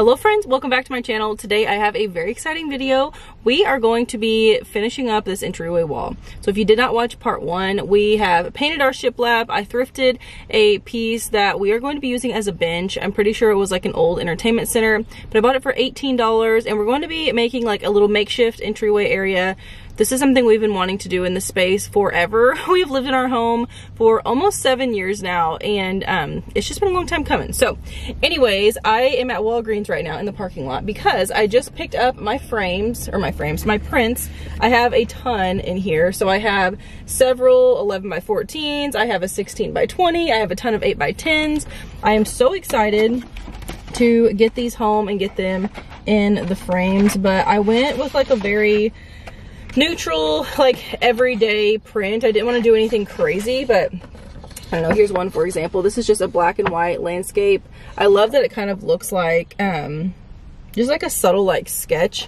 Hello friends, welcome back to my channel. Today I have a very exciting video. We are going to be finishing up this entryway wall. So if you did not watch part one, we have painted our shiplap. I thrifted a piece that we are going to be using as a bench. I'm pretty sure it was like an old entertainment center, but I bought it for $18 and we're going to be making like a little makeshift entryway area. This is something we've been wanting to do in this space forever. We've lived in our home for almost 7 years now, and it's just been a long time coming. So anyways, I am at Walgreens right now in the parking lot because I just picked up my prints. I have a ton in here. So I have several 11 by 14s. I have a 16 by 20. I have a ton of 8 by 10s. I am so excited to get these home and get them in the frames, but I went with like a very neutral, like everyday print. I didn't want to do anything crazy, but I don't know. Here's one, for example. This is just a black and white landscape. I love that it kind of looks like just like a subtle like sketch.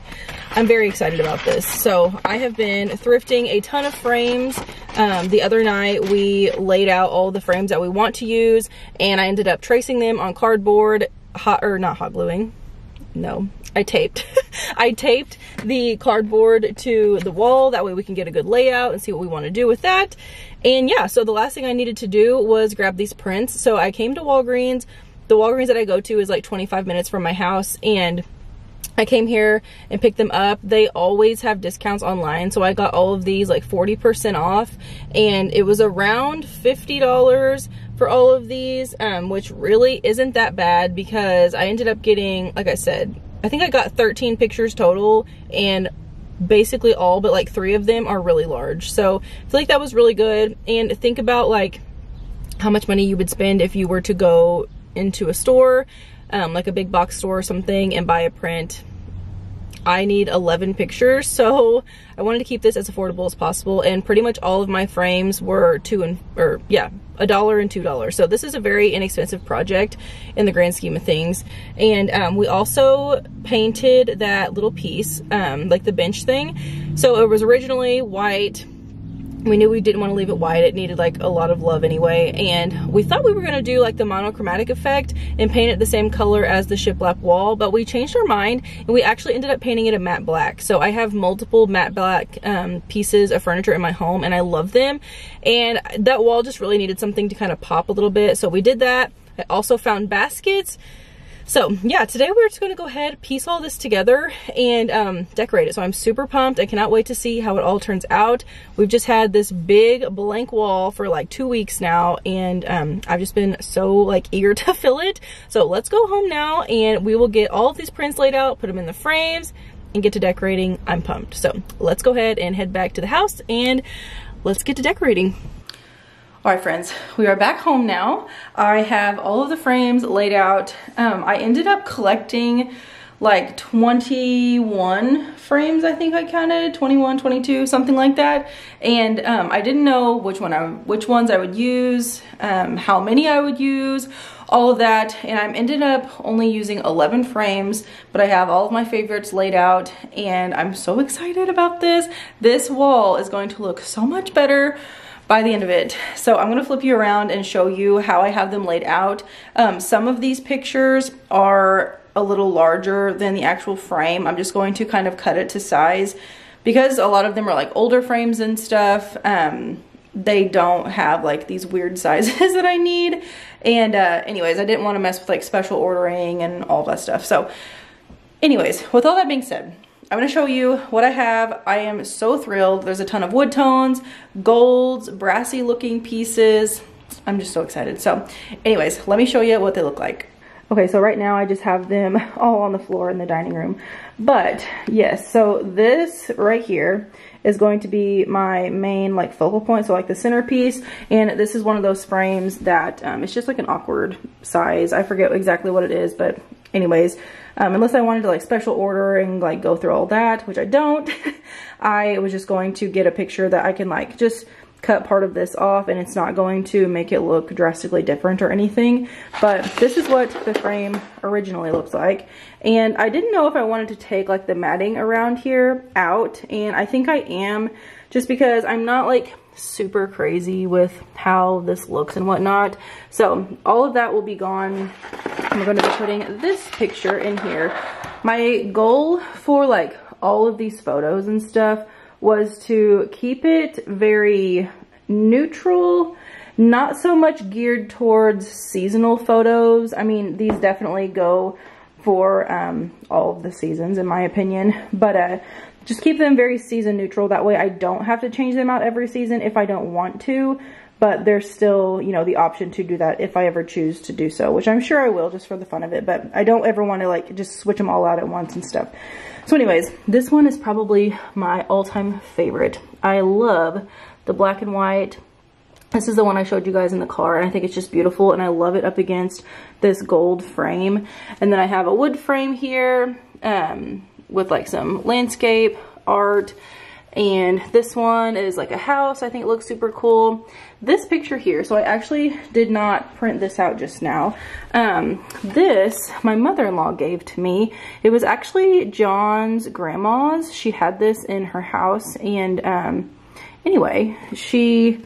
I'm very excited about this. So I have been thrifting a ton of frames. The other night we laid out all the frames that we want to use, and I ended up tracing them on cardboard, not hot gluing. No, I taped. I taped the cardboard to the wall. That way we can get a good layout and see what we want to do with that. And yeah, so the last thing I needed to do was grab these prints. So I came to Walgreens. The Walgreens that I go to is like 25 minutes from my house, and I came here and picked them up. They always have discounts online, so I got all of these like 40% off, and it was around $50 for all of these, which really isn't that bad because I ended up getting, like I said, I think I got 13 pictures total, and basically all but like 3 of them are really large. So I feel like that was really good. And think about like how much money you would spend if you were to go into a store, like a big box store or something, and buy a print. I need 11 pictures, so I wanted to keep this as affordable as possible, and pretty much all of my frames were $1 and $2. So this is a very inexpensive project in the grand scheme of things. And we also painted that little piece, like the bench thing. So it was originally white. We knew we didn't want to leave it white. It needed like a lot of love anyway. And we thought we were going to do like the monochromatic effect and paint it the same color as the shiplap wall, but we changed our mind and we actually ended up painting it a matte black. So I have multiple matte black pieces of furniture in my home, and I love them. And that wall just really needed something to kind of pop a little bit. So we did that. I also found baskets. So yeah, today we're just going to go ahead, piece all this together and decorate it. So I'm super pumped. I cannot wait to see how it all turns out. We've just had this big blank wall for like 2 weeks now, and I've just been so like eager to fill it. So let's go home now and we will get all of these prints laid out, put them in the frames, and get to decorating. I'm pumped. So let's go ahead and head back to the house and let's get to decorating. All right, friends, we are back home now. I have all of the frames laid out. I ended up collecting like 21 frames, I think I counted, 21, 22, something like that. And I didn't know which ones I would use, how many I would use, all of that. And I ended up only using 11 frames, but I have all of my favorites laid out, and I'm so excited about this. This wall is going to look so much better by the end of it. So I'm gonna flip you around and show you how I have them laid out. Some of these pictures are a little larger than the actual frame. I'm just going to kind of cut it to size because a lot of them are like older frames and stuff. They don't have like these weird sizes that I need. And anyways, I didn't want to mess with like special ordering and all that stuff. So anyways, with all that being said, I'm going to show you what I have. I am so thrilled. There's a ton of wood tones, golds, brassy looking pieces. I'm just so excited. So anyways, let me show you what they look like. Okay, so right now I just have them all on the floor in the dining room. But yes, so this right here is going to be my main like focal point, so like the centerpiece. And this is one of those frames that it's just like an awkward size. I forget exactly what it is, but anyways, unless I wanted to like special order and like go through all that, which I don't, I was just going to get a picture that I can like just cut part of this off, and it's not going to make it look drastically different or anything, but this is what the frame originally looks like. And I didn't know if I wanted to take like the matting around here out, and I think I am, just because I'm not like super crazy with how this looks and whatnot. So all of that will be gone. I'm going to be putting this picture in here. My goal for like all of these photos and stuff was to keep it very neutral, not so much geared towards seasonal photos. I mean, these definitely go for all of the seasons in my opinion, but just keep them very season neutral. That way I don't have to change them out every season if I don't want to, but there's still, you know, the option to do that if I ever choose to do so, which I'm sure I will just for the fun of it, but I don't ever want to like just switch them all out at once and stuff. So anyways, this one is probably my all-time favorite. I love the black and white. This is the one I showed you guys in the car, and I think it's just beautiful, and I love it up against this gold frame. And then I have a wood frame here with like some landscape art, and this one is like a house. I think it looks super cool. This picture here, so I actually did not print this out just now. This my mother-in-law gave to me. It was actually John's grandma's. She had this in her house, and anyway, she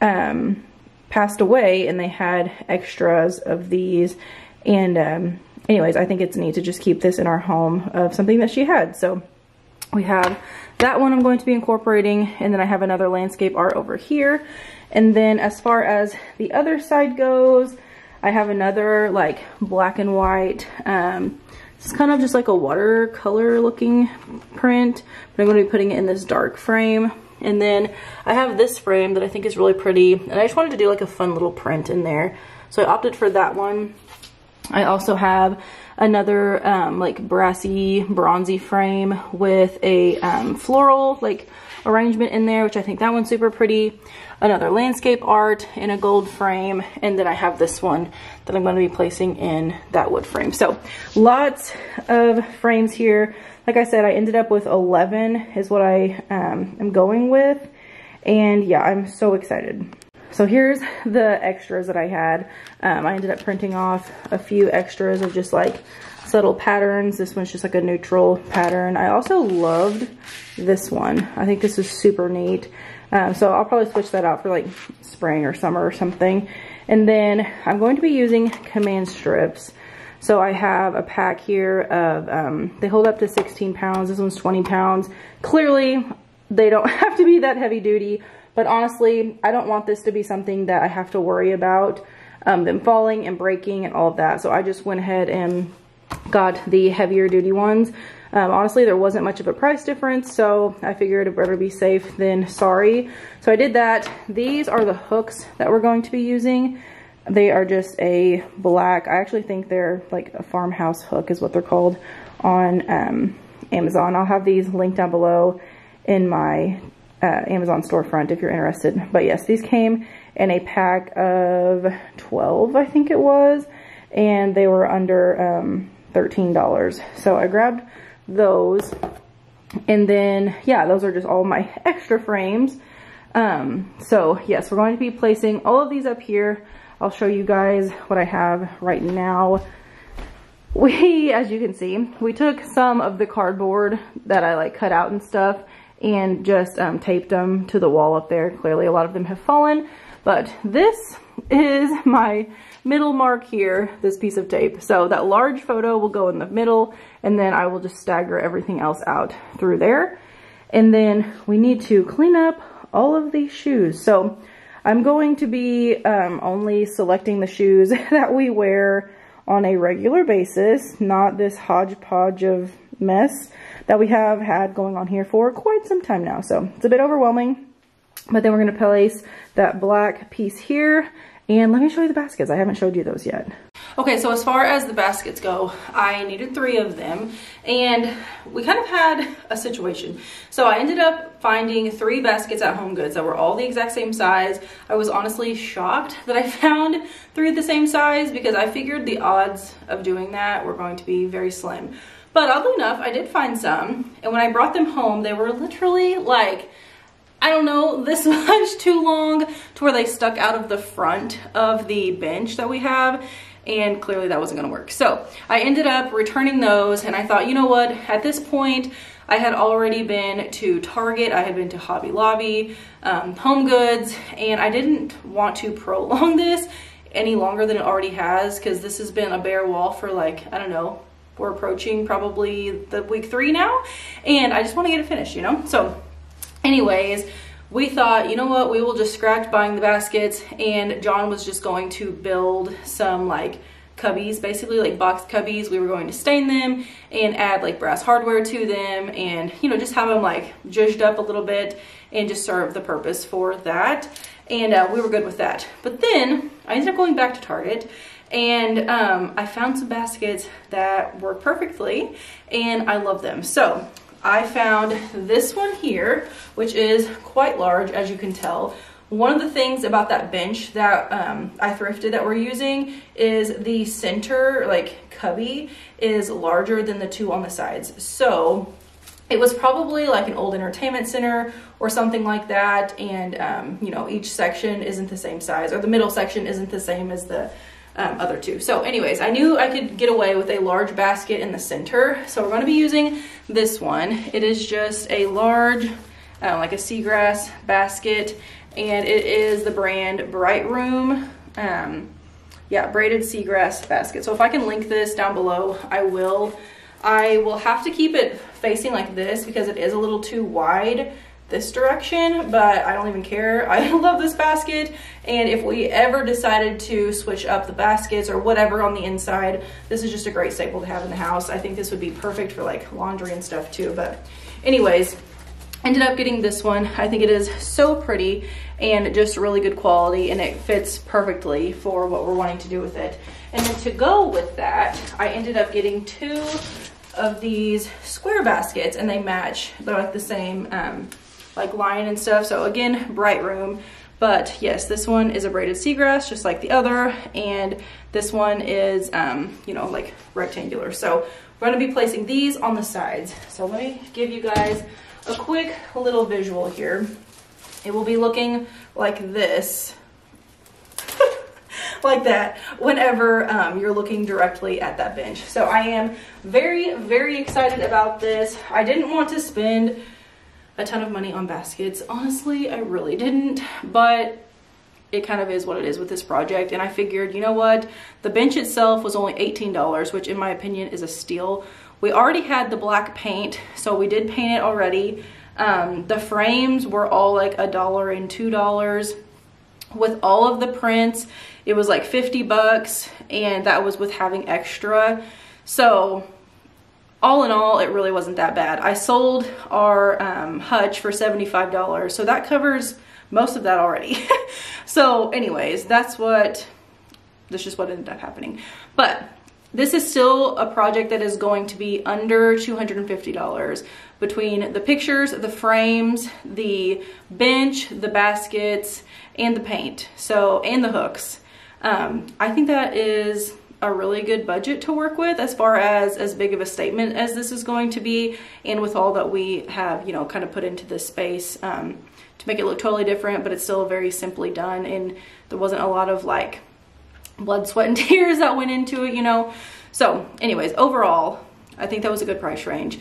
passed away, and they had extras of these, and anyways, I think it's neat to just keep this in our home of something that she had. So we have that one I'm going to be incorporating, and then I have another landscape art over here. And then as far as the other side goes, I have another like black and white, it's kind of just like a watercolor looking print, but I'm going to be putting it in this dark frame. And then I have this frame that I think is really pretty, and I just wanted to do like a fun little print in there, so I opted for that one. I also have another like brassy, bronzy frame with a floral like arrangement in there, which I think that one's super pretty. Another landscape art in a gold frame, and then I have this one that I'm going to be placing in that wood frame. So lots of frames here. Like I said, I ended up with 11 is what I am going with, and yeah, I'm so excited. So here's the extras that I had. I ended up printing off a few extras of just like subtle patterns. This one's just like a neutral pattern. I also loved this one. I think this is super neat. So I'll probably switch that out for like spring or summer or something. And then I'm going to be using command strips. So I have a pack here of, they hold up to 16 pounds. This one's 20 pounds. Clearly, they don't have to be that heavy duty. But honestly, I don't want this to be something that I have to worry about them falling and breaking and all of that. So I just went ahead and got the heavier duty ones. Honestly, there wasn't much of a price difference, so I figured it'd better be safe than sorry. So I did that. These are the hooks that we're going to be using. They are just a black, I actually think they're like a farmhouse hook is what they're called on Amazon. I'll have these linked down below in my Amazon storefront if you're interested. But yes, these came in a pack of 12, I think it was, and they were under $13. So I grabbed those, and then yeah, those are just all my extra frames. So yes, we're going to be placing all of these up here. I'll show you guys what I have right now. As you can see, we took some of the cardboard that I like cut out and stuff and just taped them to the wall up there. Clearly a lot of them have fallen, but this is my middle mark here, this piece of tape. So that large photo will go in the middle, and then I will just stagger everything else out through there. And then we need to clean up all of these shoes. So I'm going to be only selecting the shoes that we wear on a regular basis, not this hodgepodge of mess that we have had going on here for quite some time now. So it's a bit overwhelming, but then we're going to place that black piece here. And let me show you the baskets. I haven't showed you those yet. Okay, so as far as the baskets go, I needed 3 of them, and we kind of had a situation. So I ended up finding 3 baskets at Home Goods that were all the exact same size. I was honestly shocked that I found 3 the same size, because I figured the odds of doing that were going to be very slim. But oddly enough, I did find some, and when I brought them home, they were literally like I don't know, this much too long to where they stuck out of the front of the bench that we have, and clearly that wasn't gonna work. So I ended up returning those, and I thought, you know what, at this point, I had already been to Target, I had been to Hobby Lobby, Home Goods, and I didn't want to prolong this any longer than it already has, because this has been a bare wall for like, I don't know, we're approaching probably the week 3 now, and I just want to get it finished, you know? So anyways, we thought, you know what, we will just scratch buying the baskets, and John was just going to build some like cubbies, basically like box cubbies. We were going to stain them and add like brass hardware to them, and you know, just have them like zhuzhed up a little bit and just serve the purpose for that. And we were good with that. But then I ended up going back to Target, and I found some baskets that work perfectly, and I love them. So I found this one here, which is quite large, as you can tell. One of the things about that bench that I thrifted that we're using is the center like cubby is larger than the 2 on the sides. So it was probably like an old entertainment center or something like that, and you know, each section isn't the same size, or the middle section isn't the same as the other 2. So anyways, I knew I could get away with a large basket in the center, so we're going to be using this one. It is just a large like a seagrass basket, and it is the brand Bright Room. Yeah, braided seagrass basket. So if I can link this down below, I will. I will have to keep it facing like this because it is a little too wide this direction, but I don't even care. I love this basket, and if we ever decided to switch up the baskets or whatever on the inside, this is just a great staple to have in the house. I think this would be perfect for like laundry and stuff too. But anyways, ended up getting this one. I think it is so pretty and just really good quality, and it fits perfectly for what we're wanting to do with it. And then to go with that, I ended up getting 2 of these square baskets, and they match. They're like the same like line and stuff. So again, Bright Room. But yes, this one is a braided seagrass just like the other, and this one is you know, like rectangular. So we're going to be placing these on the sides. So let me give you guys a quick little visual here. It will be looking like this like that whenever you're looking directly at that bench. So I am very, very excited about this. I didn't want to spend a ton of money on baskets. Honestly, I really didn't, but it kind of is what it is with this project. And I figured, you know what? The bench itself was only $18, which in my opinion is a steal. We already had the black paint, so we did paint it already. The frames were all like $1 and $2. With all of the prints, it was like 50 bucks, and that was with having extra. So all in all, it really wasn't that bad. I sold our hutch for $75, so that covers most of that already. So anyways, that's just what ended up happening. But this is still a project that is going to be under $250 between the pictures, the frames, the bench, the baskets, and the paint, so, and the hooks. I think that is a really good budget to work with as far as big of a statement as this is going to be, and with all that we have, you know, kind of put into this space to make it look totally different, but it's still very simply done, and there wasn't a lot of like blood, sweat, and tears that went into it, you know. So anyways, overall, I think that was a good price range.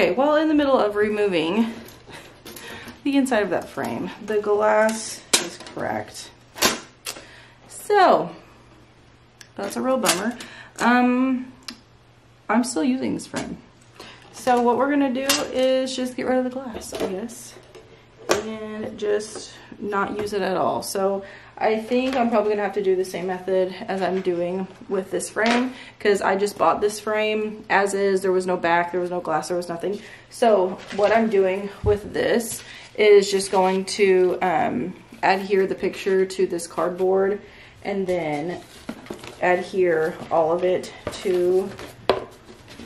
Okay, while in the middle of removing the inside of that frame, the glass is cracked. So that's a real bummer. I'm still using this frame. So what we're gonna do is just get rid of the glass, I guess, and just not use it at all. So I think I'm probably gonna have to do the same method as I'm doing with this frame, because I just bought this frame as is. There was no back, there was no glass, there was nothing. So what I'm doing with this is just going to adhere the picture to this cardboard and then adhere all of it to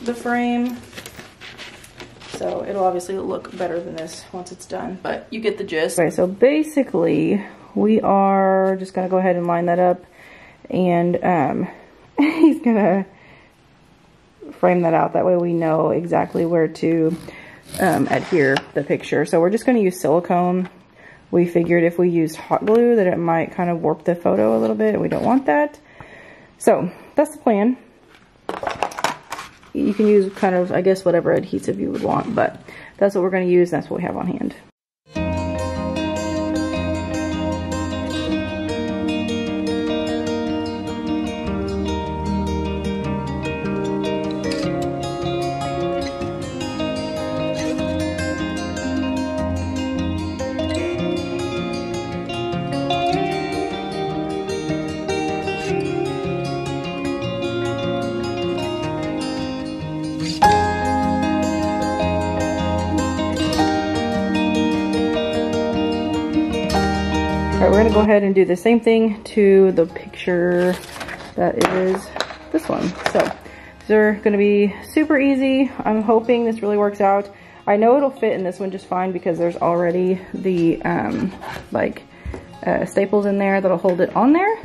the frame. So it'll obviously look better than this once it's done, but you get the gist. Okay, so basically we are just gonna go ahead and line that up, and he's gonna frame that out. That way we know exactly where to adhere the picture. So we're just gonna use silicone. We figured if we used hot glue that it might kind of warp the photo a little bit, and we don't want that. So that's the plan. You can use kind of, I guess, whatever adhesive you would want, but that's what we're going to use. That's what we have on hand. Alright, we're going to go ahead and do the same thing to the picture that is this one. So these are going to be super easy. I'm hoping this really works out. I know it'll fit in this one just fine because there's already the staples in there that'll hold it on there.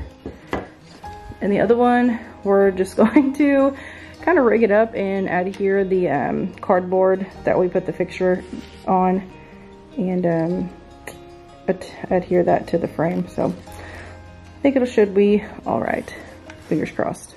And the other one, we're just going to kind of rig it up and adhere the cardboard that we put the fixture on, and adhere that to the frame. So I think it should be all right. Fingers crossed.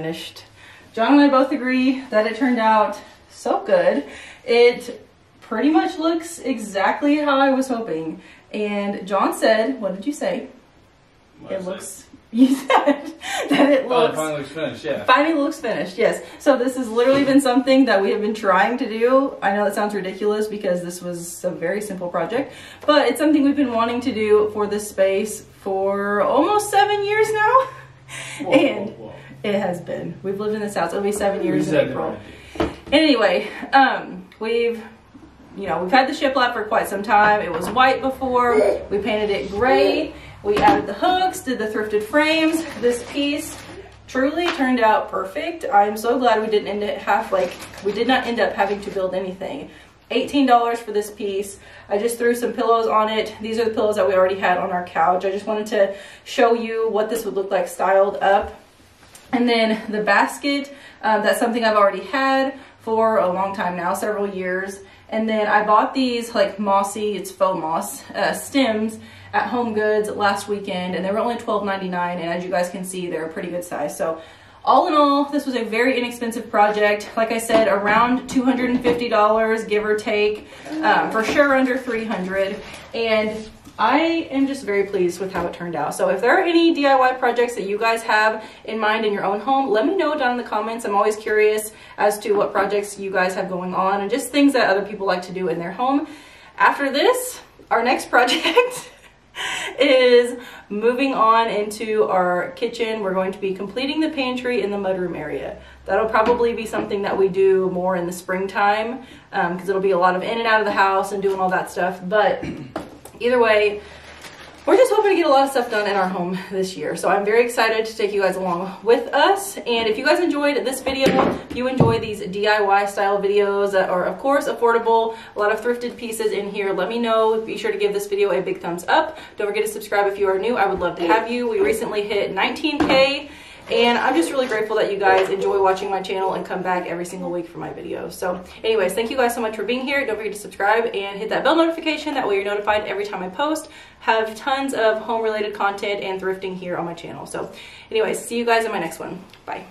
finished. John and I both agree that it turned out so good. It pretty much looks exactly how I was hoping. And John said, what did you say? It looks, you said that it looks, finally looks finished, yeah. Finally looks finished, yes. So this has literally been something that we have been trying to do. I know that sounds ridiculous because this was a very simple project, but it's something we've been wanting to do for this space for almost 7 years now. Whoa, and whoa. It has been. We've lived in this house. It'll be 7 years in said April. that. Anyway, we've had the shiplap for quite some time. It was white before. We painted it gray. We added the hooks, did the thrifted frames. This piece truly turned out perfect. I'm so glad we didn't we did not end up having to build anything. $18 for this piece. I just threw some pillows on it. These are the pillows that we already had on our couch. I just wanted to show you what this would look like styled up. And then the basket, that's something I've already had for a long time now, several years. And then I bought these like mossy, it's faux moss, stems at Home Goods last weekend, and they were only $12.99, and as you guys can see, they're a pretty good size. So all in all, this was a very inexpensive project. Like I said, around $250, give or take, for sure under $300. And I am just very pleased with how it turned out. So if there are any DIY projects that you guys have in mind in your own home, let me know down in the comments. I'm always curious as to what projects you guys have going on and just things that other people like to do in their home. After this, our next project is moving on into our kitchen. We're going to be completing the pantry in the mudroom area. That'll probably be something that we do more in the springtime because it'll be a lot of in and out of the house and doing all that stuff. But either way, we're just hoping to get a lot of stuff done in our home this year. So I'm very excited to take you guys along with us. And if you guys enjoyed this video, if you enjoy these DIY style videos that are of course affordable, a lot of thrifted pieces in here, let me know. Be sure to give this video a big thumbs up. Don't forget to subscribe if you are new. I would love to have you. We recently hit 19K. And I'm just really grateful that you guys enjoy watching my channel and come back every single week for my videos. So anyways, thank you guys so much for being here. Don't forget to subscribe and hit that bell notification. That way you're notified every time I post. Have tons of home related content and thrifting here on my channel. So anyways, see you guys in my next one. Bye.